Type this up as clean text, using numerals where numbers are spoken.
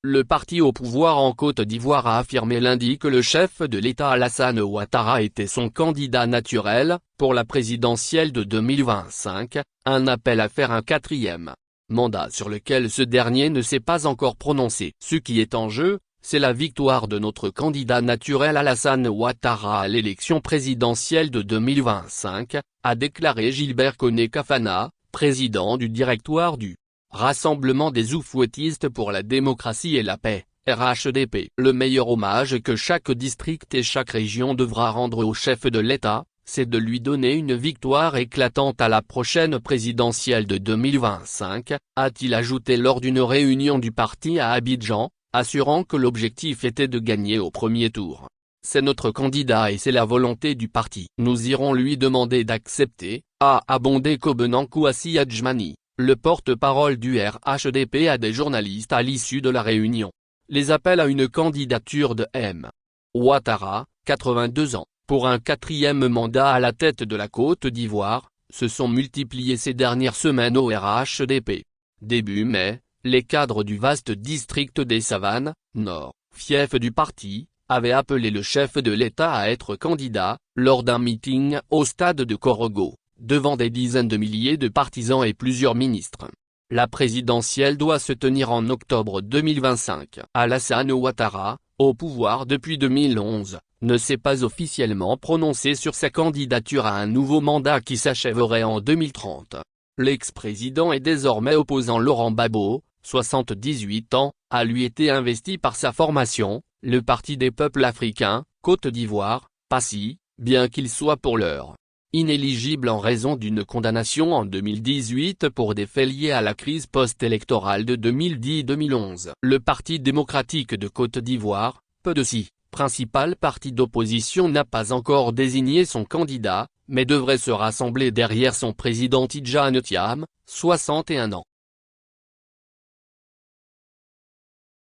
Le parti au pouvoir en Côte d'Ivoire a affirmé lundi que le chef de l'État Alassane Ouattara était son candidat naturel, pour la présidentielle de 2025, un appel à faire un quatrième mandat sur lequel ce dernier ne s'est pas encore prononcé. Ce qui est en jeu, c'est la victoire de notre candidat naturel Alassane Ouattara à l'élection présidentielle de 2025, a déclaré Gilbert Koné-Kafana, président du directoire du Rassemblement des Oufouettistes pour la démocratie et la paix, RHDP. Le meilleur hommage que chaque district et chaque région devra rendre au chef de l'État, c'est de lui donner une victoire éclatante à la prochaine présidentielle de 2025, a-t-il ajouté lors d'une réunion du parti à Abidjan, assurant que l'objectif était de gagner au premier tour. C'est notre candidat et c'est la volonté du parti. Nous irons lui demander d'accepter, a abondé Kobenan Kouassi Adjmani, le porte-parole du RHDP à des journalistes à l'issue de la réunion. Les appels à une candidature de M. Ouattara, 82 ans, pour un quatrième mandat à la tête de la Côte d'Ivoire, se sont multipliés ces dernières semaines au RHDP. Début mai, les cadres du vaste district des Savanes, Nord, fief du parti, avaient appelé le chef de l'État à être candidat, lors d'un meeting au stade de Korogo, devant des dizaines de milliers de partisans et plusieurs ministres. La présidentielle doit se tenir en octobre 2025. Alassane Ouattara, au pouvoir depuis 2011, ne s'est pas officiellement prononcé sur sa candidature à un nouveau mandat qui s'achèverait en 2030. L'ex-président et désormais opposant Laurent Gbagbo, 78 ans, a lui été investi par sa formation, le Parti des peuples africains, Côte d'Ivoire, PASI, bien qu'il soit pour l'heure inéligible en raison d'une condamnation en 2018 pour des faits liés à la crise post-électorale de 2010-2011. Le Parti démocratique de Côte d'Ivoire, PDC, principal parti d'opposition, n'a pas encore désigné son candidat, mais devrait se rassembler derrière son président Tidjane Thiam, 61 ans.